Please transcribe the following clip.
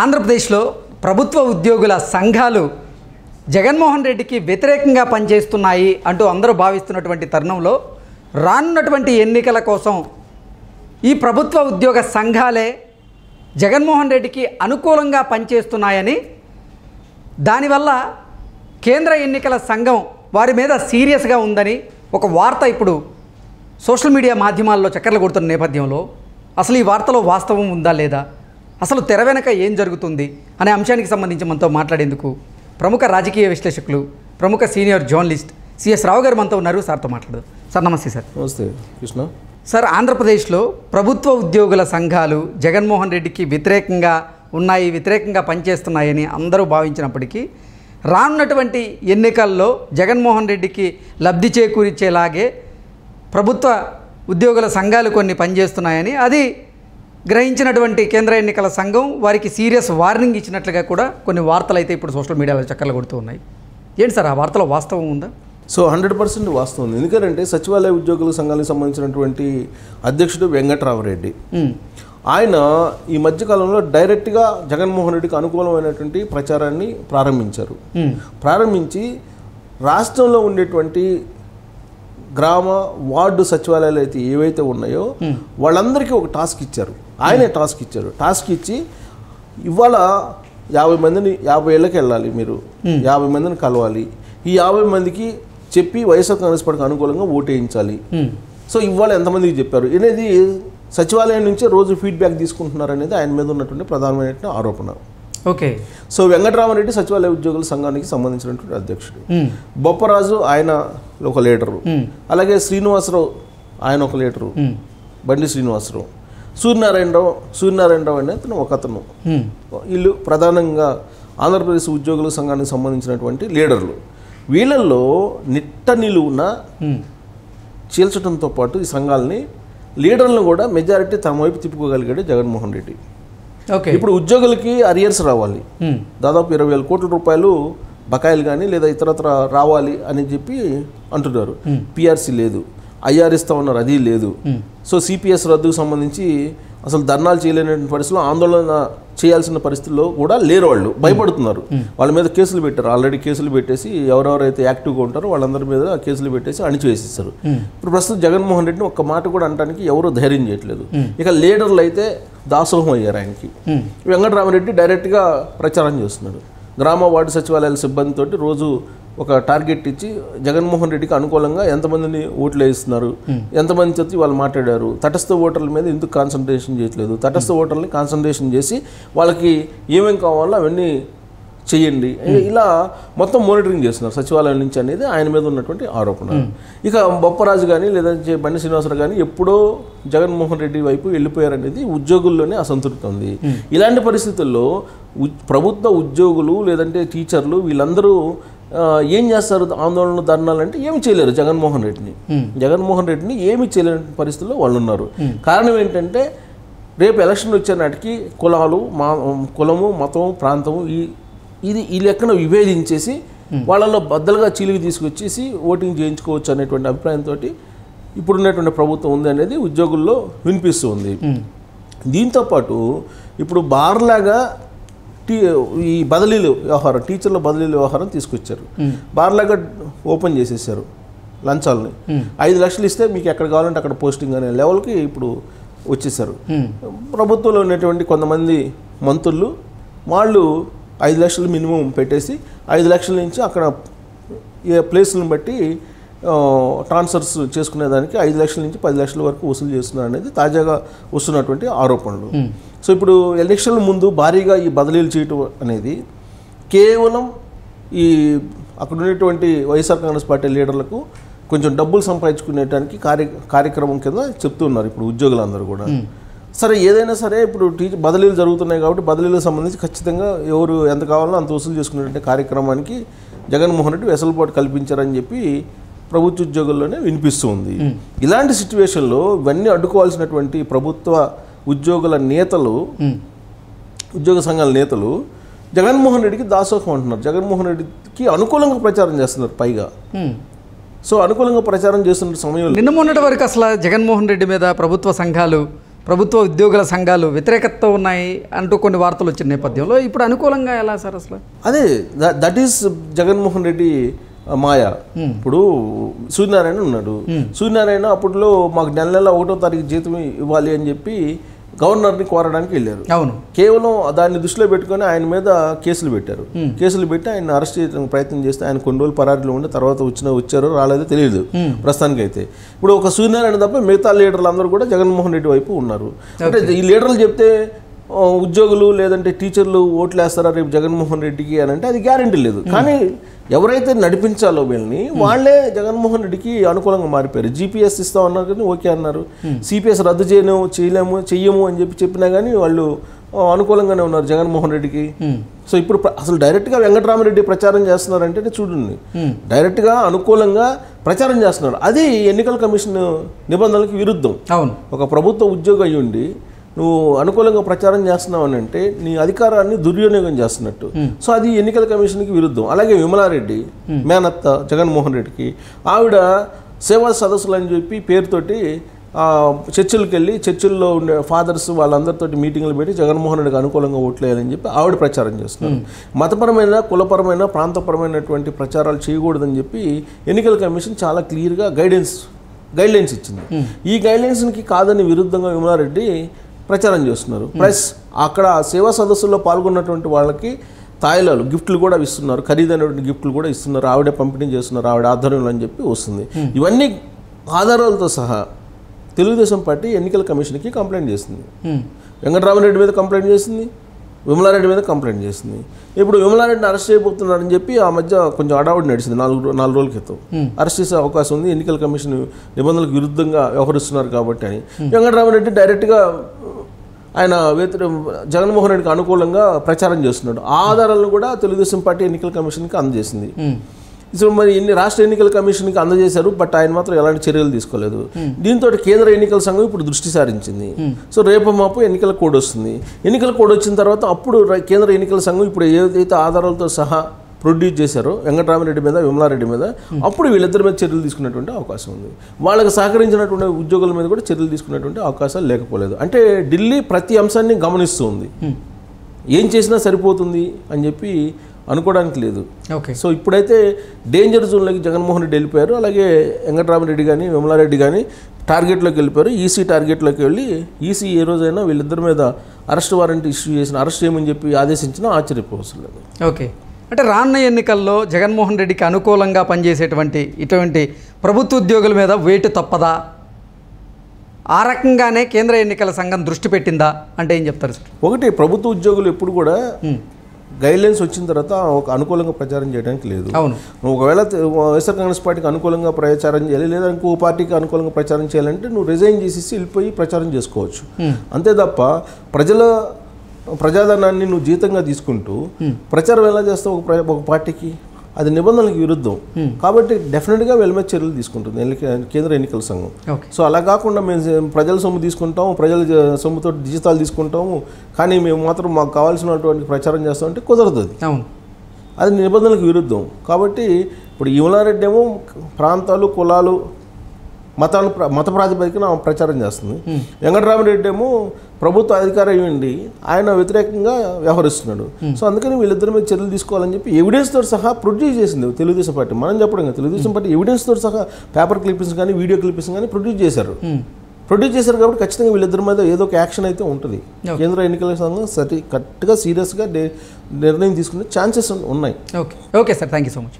ఆంధ్రప్రదేశ్లో ప్రభుత్వ ఉద్యోగుల సంఘాలు జగన్మోహన్ రెడ్డికి వ్యతిరేకంగా పనిచేస్తున్నాయి అంటూ అందరూ భావిస్తున్నటువంటి తరుణంలో రానున్నటువంటి ఎన్నికల కోసం ఈ ప్రభుత్వ ఉద్యోగ సంఘాలే జగన్మోహన్ రెడ్డికి అనుకూలంగా పనిచేస్తున్నాయని, దానివల్ల కేంద్ర ఎన్నికల సంఘం వారి మీద సీరియస్గా ఉందని ఒక వార్త ఇప్పుడు సోషల్ మీడియా మాధ్యమాల్లో చక్కర్లు కొడుతున్న నేపథ్యంలో అసలు ఈ వార్తలో వాస్తవం ఉందా లేదా, అసలు తెర వెనక ఏం జరుగుతుంది అనే అంశానికి సంబంధించి మనతో మాట్లాడేందుకు ప్రముఖ రాజకీయ విశ్లేషకులు, ప్రముఖ సీనియర్ జర్నలిస్ట్ సిఎస్ రావు గారు మనతో ఉన్నారు. సార్తో మాట్లాడదాం. సార్ నమస్తే. సార్ నమస్తే కృష్ణ. సార్, ఆంధ్రప్రదేశ్లో ప్రభుత్వ ఉద్యోగుల సంఘాలు జగన్మోహన్ రెడ్డికి వ్యతిరేకంగా ఉన్నాయి, వ్యతిరేకంగా పనిచేస్తున్నాయని అందరూ భావించినప్పటికీ రానున్నటువంటి ఎన్నికల్లో జగన్మోహన్ రెడ్డికి లబ్ధి చేకూర్చేలాగే ప్రభుత్వ ఉద్యోగుల సంఘాలు కొన్ని పనిచేస్తున్నాయని, అది గ్రహించినటువంటి కేంద్ర ఎన్నికల సంఘం వారికి సీరియస్ వార్నింగ్ ఇచ్చినట్లుగా కూడా కొన్ని వార్తలు అయితే ఇప్పుడు సోషల్ మీడియాలో చక్కర్లు కొడుతూ ఉన్నాయి. ఏంటి సార్ ఆ వార్తలో వాస్తవం ఉందా? సో 100% వాస్తవం ఉంది. ఎందుకంటే సచివాలయ ఉద్యోగుల సంఘాలకు సంబంధించినటువంటి అధ్యక్షుడు వెంకట్రామరెడ్డి, ఆయన ఈ మధ్యకాలంలో డైరెక్ట్గా జగన్మోహన్ రెడ్డికి అనుకూలమైనటువంటి ప్రచారాన్ని ప్రారంభించారు. ప్రారంభించి రాష్ట్రంలో ఉండేటువంటి గ్రామ వార్డు సచివాలయాలు అయితే ఏవైతే ఉన్నాయో వాళ్ళందరికీ ఒక టాస్క్ ఇచ్చారు. ఆయనే టాస్క్ ఇచ్చారు. టాస్క్ ఇచ్చి ఇవాళ 50 మందిని 50 ఏళ్ళకి వెళ్ళాలి, మీరు 50 మందిని కలవాలి, ఈ 50 మందికి చెప్పి వైఎస్ఆర్ కాంగ్రెస్ పార్టీకి అనుకూలంగా ఓటు వేయించాలి. సో ఇవాళ ఎంతమందికి చెప్పారు అనేది సచివాలయం నుంచే రోజు ఫీడ్బ్యాక్ తీసుకుంటున్నారు అనేది ఆయన మీద ఉన్నటువంటి ప్రధానమైన ఆరోపణ. ఓకే. సో వెంకట్రామరెడ్డి సచివాలయ ఉద్యోగుల సంఘానికి సంబంధించినటువంటి అధ్యక్షుడు, బొప్పరాజు ఆయన ఒక లీడరు, అలాగే శ్రీనివాసరావు ఆయన ఒక లీడరు, బండి శ్రీనివాసరావు, సూర్యనారాయణరావు అనే అతను ఒక అతను. వీళ్ళు ప్రధానంగా ఆంధ్రప్రదేశ్ ఉద్యోగుల సంఘానికి సంబంధించినటువంటి లీడర్లు. వీళ్ళల్లో నిట్ట నిలువున చీల్చడంతో పాటు ఈ సంఘాలని లీడర్లను కూడా మెజారిటీ తమ వైపు తిప్పుకోగలిగాడు జగన్మోహన్ రెడ్డి. ఓకే. ఇప్పుడు ఉద్యోగులకి అరియర్స్ రావాలి, దాదాపు 20,000 కోట్ల రూపాయలు బకాయిలు కానీ లేదా ఇతరత్ర రావాలి అని చెప్పి అంటున్నారు. పిఆర్సీ లేదు, ఐఆర్ ఇస్తా ఉన్నారు, అది లేదు. సో సిపిఎస్ రద్దుకు సంబంధించి అసలు ధర్నాలు చేయలేని పరిస్థితుల్లో, ఆందోళన చేయాల్సిన పరిస్థితుల్లో కూడా లేరు. వాళ్ళు భయపడుతున్నారు. వాళ్ళ మీద కేసులు పెట్టారు. ఆల్రెడీ కేసులు పెట్టేసి ఎవరెవరైతే యాక్టివ్గా ఉంటారో వాళ్ళందరి మీద కేసులు పెట్టేసి అణిచివేసేస్తారు. ఇప్పుడు ప్రస్తుతం జగన్మోహన్ రెడ్డిని ఒక్క మాట కూడా అనడానికి ఎవరు ధైర్యం చేయట్లేదు. ఇక లీడర్లు అయితే దాసోహం అయ్యారు ఆయనకి. వెంకటరామరెడ్డి డైరెక్ట్గా ప్రచారం చేస్తున్నాడు. గ్రామ వార్డు సచివాలయాల సిబ్బందితోటి రోజు ఒక టార్గెట్ ఇచ్చి జగన్మోహన్ రెడ్డికి అనుకూలంగా ఎంతమందిని ఓట్లు వేస్తున్నారు, ఎంతమంది చెప్పి వాళ్ళు మాట్లాడారు, తటస్థ ఓటర్ల మీద ఎందుకు కాన్సన్ట్రేషన్ చేయట్లేదు, తటస్థ ఓటర్లని కాన్సన్ట్రేషన్ చేసి వాళ్ళకి ఏమేమి కావాలో అవన్నీ చెయ్యండి, ఇలా మొత్తం మానిటరింగ్ చేస్తున్నారు సచివాలయం నుంచి అనేది ఆయన మీద ఉన్నటువంటి ఆరోపణ. ఇక బొప్పరాజు కానీ లేదంటే బండి శ్రీనివాసరావు కానీ ఎప్పుడో జగన్మోహన్ రెడ్డి వైపు వెళ్ళిపోయారనేది ఉద్యోగుల్లోనే అసంతృప్తి ఉంది. ఇలాంటి పరిస్థితుల్లో ప్రభుత్వ ఉద్యోగులు లేదంటే టీచర్లు వీళ్ళందరూ ఏం చేస్తారు? ఆందోళన ధర్నాలు అంటే ఏమి చేయలేరు. జగన్మోహన్ రెడ్డిని ఏమి చేయలేని పరిస్థితుల్లో వాళ్ళు ఉన్నారు. కారణం ఏంటంటే రేపు ఎలక్షన్ వచ్చే నాటికి కులము మతం ప్రాంతము ఈ లెక్కన విభేదించేసి వాళ్ళలో బద్దలుగా చీలికి తీసుకొచ్చేసి ఓటింగ్ చేయించుకోవచ్చు అనేటువంటి అభిప్రాయంతో ఇప్పుడున్నటువంటి ప్రభుత్వం ఉంది అనేది ఉద్యోగుల్లో వినిపిస్తూ ఉంది. దీంతోపాటు ఇప్పుడు బార్లాగా ఈ బదిలీలు వ్యవహారం, టీచర్ల బదిలీల వ్యవహారం తీసుకొచ్చారు. బార్లాగా ఓపెన్ చేసేసారు లంచాలని. 5 లక్షలు ఇస్తే మీకు ఎక్కడ కావాలంటే అక్కడ పోస్టింగ్ అనే లెవెల్కి ఇప్పుడు వచ్చేసారు. ప్రభుత్వంలో ఉన్నటువంటి కొంతమంది మంత్రులు వాళ్ళు 5 లక్షలు మినిమం పెట్టేసి 5 లక్షల నుంచి అక్కడ ప్లేసులను బట్టి ట్రాన్స్ఫర్స్ చేసుకునేదానికి 5 లక్షల నుంచి 10 లక్షల వరకు వసూలు చేస్తున్నారు అనేది తాజాగా వస్తున్నటువంటి ఆరోపణలు. సో ఇప్పుడు ఎలక్షన్ల ముందు భారీగా ఈ బదిలీలు చేయటం అనేది కేవలం ఈ అక్కడ ఉన్నటువంటి వైఎస్ఆర్ కాంగ్రెస్ పార్టీ లీడర్లకు కొంచెం డబ్బులు సంపాదించుకునేటానికి కార్యక్రమం కింద చెప్తున్నారు ఇప్పుడు ఉద్యోగులందరూ కూడా. సరే, ఏదైనా సరే ఇప్పుడు బదిలీలు జరుగుతున్నాయి కాబట్టి బదిలీలకు సంబంధించి ఖచ్చితంగా ఎవరు ఎంత కావాలో అంత వసూలు చేసుకునేటువంటి కార్యక్రమానికి జగన్మోహన్ రెడ్డి వెసులుబాటు కల్పించారని చెప్పి ప్రభుత్వ ఉద్యోగుల్లోనే వినిపిస్తూ ఉంది. ఇలాంటి సిచ్యువేషన్లో ఇవన్నీ అడ్డుకోవాల్సినటువంటి ప్రభుత్వ ఉద్యోగుల నేతలు, ఉద్యోగ సంఘాల నేతలు జగన్మోహన్ రెడ్డికి దాసోహం అంటున్నారు. జగన్మోహన్ రెడ్డికి అనుకూలంగా ప్రచారం చేస్తున్నారు. పైగా సో అనుకూలంగా ప్రచారం చేస్తున్న సమయంలో నిన్న మొన్నటి వరకు అసలు జగన్మోహన్ రెడ్డి మీద ప్రభుత్వ సంఘాలు ప్రభుత్వ ఉద్యోగుల సంఘాలు వ్యతిరేకతతో ఉన్నాయి అంటూ కొన్ని వార్తలు వచ్చిన నేపథ్యంలో ఇప్పుడు అనుకూలంగా ఎలా సార్ అసలు? అదే దట్ ఈస్ జగన్మోహన్ రెడ్డి మాయా. ఇప్పుడు సూర్యనారాయణ ఉన్నాడు. సూర్యనారాయణ అప్పట్లో మాకు నెల 1వ తారీఖు జీతం ఇవ్వాలి అని చెప్పి గవర్నర్ని కోరడానికి వెళ్ళారు. అవును, కేవలం దాన్ని దృష్టిలో పెట్టుకొని ఆయన మీద కేసులు పెట్టారు. కేసులు పెట్టి ఆయన అరెస్ట్ చేయడానికి ప్రయత్నం చేస్తే ఆయన కొన్ని రోజులు పరారీలో ఉండి తర్వాత వచ్చారో రాలేదో తెలియదు ప్రస్తుతానికి అయితే. ఇప్పుడు ఒక సూర్యనారాయణ తప్ప మిగతా లీడర్లు అందరూ కూడా జగన్మోహన్ రెడ్డి వైపు ఉన్నారు. అంటే ఈ లీడర్లు చెప్తే ఉద్యోగులు లేదంటే టీచర్లు ఓట్లు వేస్తారా రేపు జగన్మోహన్ రెడ్డికి అని అంటే అది గ్యారెంటీ లేదు. కానీ ఎవరైతే నడిపించాలో వీళ్ళని వాళ్ళే జగన్మోహన్ రెడ్డికి అనుకూలంగా మారిపోయారు. జీపీఎస్ ఇస్తా ఉన్నారు కానీ ఓకే అన్నారు. సిపిఎస్ రద్దు చెయ్యము అని చెప్పినా కానీ వాళ్ళు అనుకూలంగానే ఉన్నారు జగన్మోహన్ రెడ్డికి. సో ఇప్పుడు అసలు డైరెక్ట్గా వెంకటరామరెడ్డి ప్రచారం చేస్తున్నారంటే చూడండి, డైరెక్ట్గా అనుకూలంగా ప్రచారం చేస్తున్నారు. అది ఎన్నికల కమిషన్ నిబంధనలకు విరుద్ధం. అవును, ఒక ప్రభుత్వ ఉద్యోగి అయ్యి ఉండి నువ్వు అనుకూలంగా ప్రచారం చేస్తున్నావు అని అంటే నీ అధికారాన్ని దుర్వినియోగం చేస్తున్నట్టు. సో అది ఎన్నికల కమిషన్కి విరుద్ధం. అలాగే విమలారెడ్డి మేనత్త జగన్మోహన్ రెడ్డికి ఆవిడ సేవా సదస్సులు అని చెప్పి పేరుతోటి చర్చిలకు వెళ్ళి చర్చిల్లో ఉండే ఫాదర్స్ వాళ్ళందరితో మీటింగ్లు పెట్టి జగన్మోహన్ రెడ్డికి అనుకూలంగా ఓట్లు వేయాలని చెప్పి ఆవిడ ప్రచారం చేస్తున్నారు. మతపరమైన కులపరమైన ప్రాంతపరమైనటువంటి ప్రచారాలు చేయకూడదని చెప్పి ఎన్నికల కమిషన్ చాలా క్లియర్గా గైడ్లైన్స్ ఇచ్చింది. ఈ గైడ్లైన్స్కి కాదని విరుద్ధంగా విమలారెడ్డి ప్రచారం చేస్తున్నారు. ప్లస్ అక్కడ సేవా సదస్సుల్లో పాల్గొన్నటువంటి వాళ్ళకి తాయిలాలు గిఫ్ట్లు కూడా ఇస్తున్నారు, ఖరీదైనటువంటి గిఫ్ట్లు కూడా ఇస్తున్నారు, ఆవిడే పంపిణీ చేస్తున్నారు ఆవిడ ఆధ్వర్యంలో అని చెప్పి వస్తుంది. ఇవన్నీ ఆధారాలతో సహా తెలుగుదేశం పార్టీ ఎన్నికల కమిషన్కి కంప్లైంట్ చేసింది. వెంకటరామరెడ్డి మీద కంప్లైంట్ చేసింది, విమలారెడ్డి మీద కంప్లైంట్ చేసింది. ఇప్పుడు విమలారెడ్డిని అరెస్ట్ చేయబోతున్నారని చెప్పి ఆ మధ్య కొంచెం అడావుడి నడిచింది 4 రోజుల క్రితం. అరెస్ట్ చేసే అవకాశం ఉంది, ఎన్నికల కమిషన్ నిబంధనలకు విరుద్ధంగా వ్యవహరిస్తున్నారు కాబట్టి అని. వెంకటరామరెడ్డి డైరెక్ట్గా ఆయన జగన్మోహన్ రెడ్డికి అనుకూలంగా ప్రచారం చేస్తున్నాడు. ఆ ఆధారాలను కూడా తెలుగుదేశం పార్టీ ఎన్నికల కమిషన్కి అందజేసింది. సో మరి రాష్ట్ర ఎన్నికల కమిషన్కి అందజేశారు, బట్ ఆయన మాత్రం ఎలాంటి చర్యలు తీసుకోలేదు. దీంతో కేంద్ర ఎన్నికల సంఘం ఇప్పుడు దృష్టి సారించింది. సో రేపు మాపు ఎన్నికల కోడ్ వస్తుంది. ఎన్నికల కోడ్ వచ్చిన తర్వాత అప్పుడు కేంద్ర ఎన్నికల సంఘం ఇప్పుడు ఏదైతే ఆధారాలతో సహా ప్రొడ్యూస్ చేశారో వెంకటరామరెడ్డి మీద విమలారెడ్డి మీద అప్పుడు వీళ్ళిద్దరి మీద చర్యలు తీసుకునేటువంటి అవకాశం ఉంది. వాళ్ళకి సహకరించినటువంటి ఉద్యోగుల మీద కూడా చర్యలు తీసుకునేటువంటి అవకాశాలు లేకపోలేదు. అంటే ఢిల్లీ ప్రతి అంశాన్ని గమనిస్తూ ఉంది, ఏం చేసినా సరిపోతుంది అని చెప్పి అనుకోవడానికి లేదు. సో ఇప్పుడైతే డేంజర్ జోన్లోకి జగన్మోహన్ రెడ్డి వెళ్ళిపోయారు. అలాగే వెంకటరామరెడ్డి కానీ విమలారెడ్డి కానీ టార్గెట్లోకి వెళ్ళిపోయారు. ఈసీ టార్గెట్లోకి వెళ్ళి ఈసీ ఏ రోజైనా వీళ్ళిద్దరి మీద అరెస్ట్ వారెంట్ ఇష్యూ చేసిన అరెస్ట్ చేయమని చెప్పి ఆదేశించినా ఆశ్చర్యపోవసం లేదు. ఓకే, అంటే రానున్న ఎన్నికల్లో జగన్మోహన్ రెడ్డికి అనుకూలంగా పనిచేసేటువంటి ఇటువంటి ప్రభుత్వ ఉద్యోగుల మీద వేటు తప్పదా? ఆ రకంగానే కేంద్ర ఎన్నికల సంఘం దృష్టి పెట్టిందా అంటే ఏం చెప్తారు సార్? ఒకటి, ప్రభుత్వ ఉద్యోగులు ఎప్పుడు కూడా గైడ్లైన్స్ వచ్చిన తర్వాత ఒక అనుకూలంగా ప్రచారం చేయడానికి లేదు. అవును, ఒకవేళ వైఎస్ఆర్ కాంగ్రెస్ పార్టీకి అనుకూలంగా ప్రచారం చేయాలి లేదా ఇంకో పార్టీకి అనుకూలంగా ప్రచారం చేయాలంటే నువ్వు రిజైన్ చేసేసి వెళ్ళిపోయి ప్రచారం చేసుకోవచ్చు. అంతే తప్ప ప్రజాధనాన్ని నువ్వు జీతంగా తీసుకుంటూ ప్రచారం ఎలా చేస్తావు ఒక పార్టీకి? అది నిబంధనలకు విరుద్ధం. కాబట్టి డెఫినెట్గా వీళ్ళ మీద చర్యలు తీసుకుంటుంది కేంద్ర ఎన్నికల సంఘం. సో అలా కాకుండా మేము ప్రజల సొమ్ము తీసుకుంటాము, ప్రజల సొమ్ముతో డిజిటాలు తీసుకుంటాము, కానీ మేము మాత్రం మాకు కావాల్సినటువంటి ప్రచారం చేస్తామంటే కుదరదు. అది నిబంధనలకు విరుద్ధం. కాబట్టి ఇప్పుడు విమలారెడ్డి ఏమో ప్రాంతాలు కులాలు మత ప్రాతిపదికన ప్రచారం చేస్తుంది. వెంకటరామరెడ్డి ఏమో ప్రభుత్వ అధికారి అయ్యండి ఆయన వ్యతిరేకంగా వ్యవహరిస్తున్నాడు. సో అందుకని వీళ్ళిద్దరి మీద చర్యలు తీసుకోవాలని చెప్పి ఎవిడెన్స్తో సహా ప్రొడ్యూస్ చేసింది తెలుగుదేశం పార్టీ. మనం చెప్పడం కదా, తెలుగుదేశం పార్టీ ఎవిడెన్స్తో సహా పేపర్ క్లిప్పింగ్స్ కానీ వీడియో క్లిప్పింగ్స్ కానీ ప్రొడ్యూస్ చేశారు కాబట్టి ఖచ్చితంగా వీళ్ళిద్దరి మీద ఏదో ఒక యాక్షన్ అయితే ఉంటుంది. కేంద్ర ఎన్నికల సంఘం కరెక్ట్గా సీరియస్గా నిర్ణయం తీసుకునే ఛాన్సెస్ ఉన్నాయి. Okay sir, thank you so much.